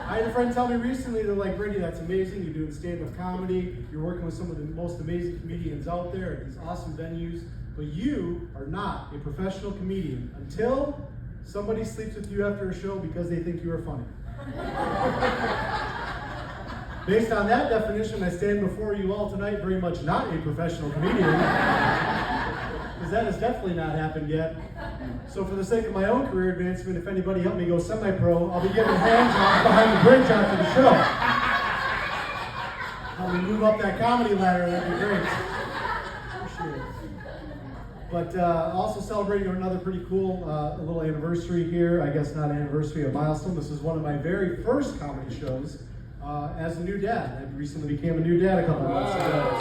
I had a friend tell me recently, they're like, Brady, that's amazing. You're doing stand-up comedy. You're working with some of the most amazing comedians out there at these awesome venues. But you are not a professional comedian until somebody sleeps with you after a show because they think you are funny. Based on that definition, I stand before you all tonight very much not a professional comedian. Because that has definitely not happened yet. So for the sake of my own career advancement, if anybody help me go semi-pro, I'll be giving hand jobs behind the bridge after the show. Help me move up that comedy ladder, that'd be great. Appreciate it. But also celebrating another pretty cool little anniversary here. I guess not anniversary, a milestone. This is one of my very first comedy shows as a new dad. I recently became a new dad a couple months ago.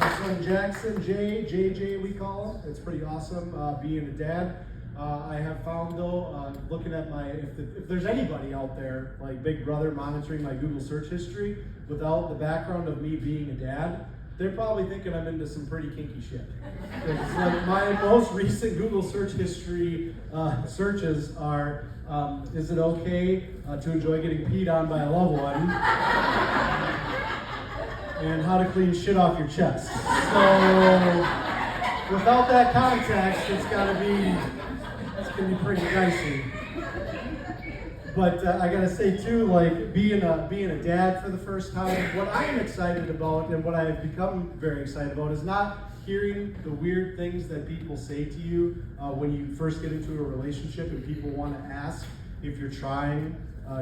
My son Jackson, JJ we call him. It's pretty awesome being a dad. I have found though, looking at my, if there's anybody out there, like Big Brother monitoring my Google search history, without the background of me being a dad, they're probably thinking I'm into some pretty kinky shit. It's like my most recent Google search history searches are, is it okay to enjoy getting peed on by a loved one? And how to clean shit off your chest. So, without that context, it's gonna be pretty dicey. But I gotta say too, like being a dad for the first time, what I am excited about and what I have become very excited about is not hearing the weird things that people say to you when you first get into a relationship and people want to ask if you're trying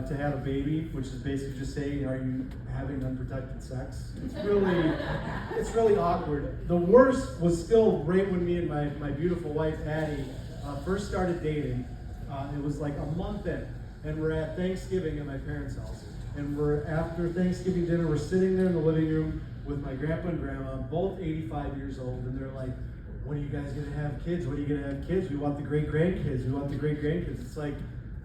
to have a baby, which is basically just saying, are you having unprotected sex? It's really awkward. The worst was still right when me and my beautiful wife, Addie, first started dating. It was like a month in, and we're at Thanksgiving at my parents' house. And after Thanksgiving dinner, we're sitting there in the living room with my grandpa and grandma, both 85 years old, and they're like, when are you guys gonna have kids? When are you gonna have kids? We want the great-grandkids. We want the great-grandkids. It's like,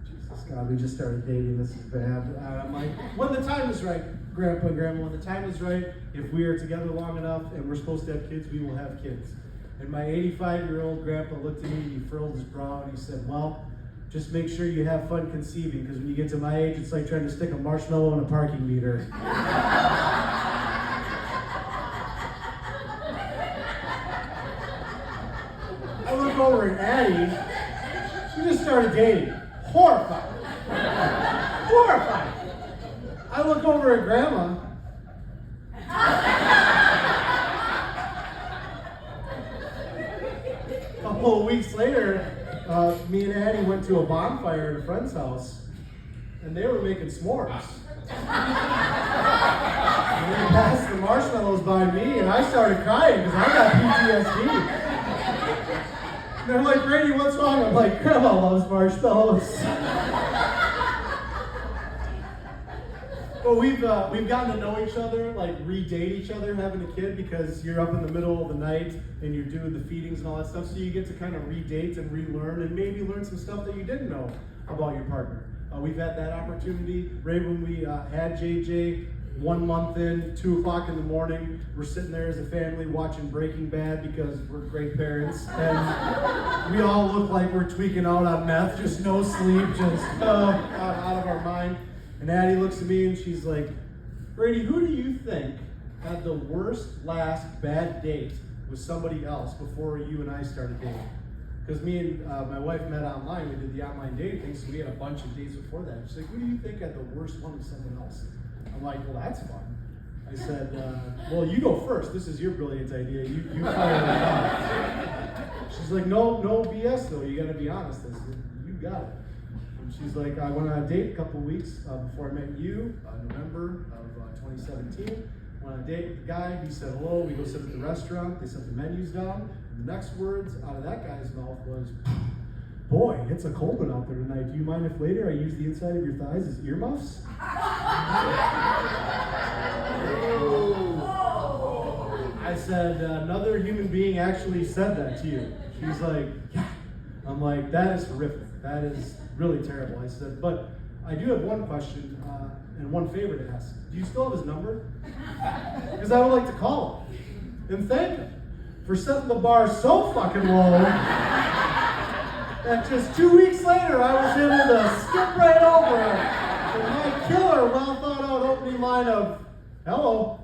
Jesus God, we just started dating, this is bad. I'm like, when the time is right, Grandpa and Grandma, when the time is right, if we are together long enough and we're supposed to have kids, we will have kids. And my 85-year-old grandpa looked at me and he furrowed his brow and he said, well, just make sure you have fun conceiving, because when you get to my age, it's like trying to stick a marshmallow in a parking meter. I look over at Addie, she just started dating. Horrified. Horrified. I look over at Grandma. A couple of weeks later, me and Addie went to a bonfire at a friend's house, and they were making s'mores. And they passed the marshmallows by me, and I started crying because I got PTSD. They're like, Brady, what's wrong? I'm like, Grandma loves marshmallows. But we've gotten to know each other, like redate each other having a kid, because you're up in the middle of the night and you're doing the feedings and all that stuff, so you get to kind of redate and relearn and maybe learn some stuff that you didn't know about your partner. We've had that opportunity. Right when we had JJ, 1 month in, 2 o'clock in the morning, we're sitting there as a family watching Breaking Bad because we're great parents, and we all look like we're tweaking out on meth, just no sleep, just out of our mind. And Addie looks at me and she's like, Brady, who do you think had the worst last bad date with somebody else before you and I started dating? Because me and my wife met online, we did the online dating thing, so we had a bunch of dates before that. She's like, who do you think had the worst one with someone else? I'm like, well, that's fun. I said, well, you go first. This is your brilliant idea. You fire it out. She's like, no BS though. You got to be honest. I said, you got it. And she's like, I went on a date a couple weeks before I met you, November of 2017. Went on a date with the guy. He said hello. We go sit at the restaurant. They set the menus down. And the next words out of that guy's mouth was, boy, it's a cold one out there tonight. Do you mind if later I use the inside of your thighs as earmuffs? I said, another human being actually said that to you. She's like, yeah. I'm like, that is horrific. That is really terrible. I said, but I do have one question and one favor to ask. Do you still have his number? Because I would like to call him and thank him for setting the bar so fucking low that just 2 weeks later I was in skip right over my killer, well thought out opening line of, hello.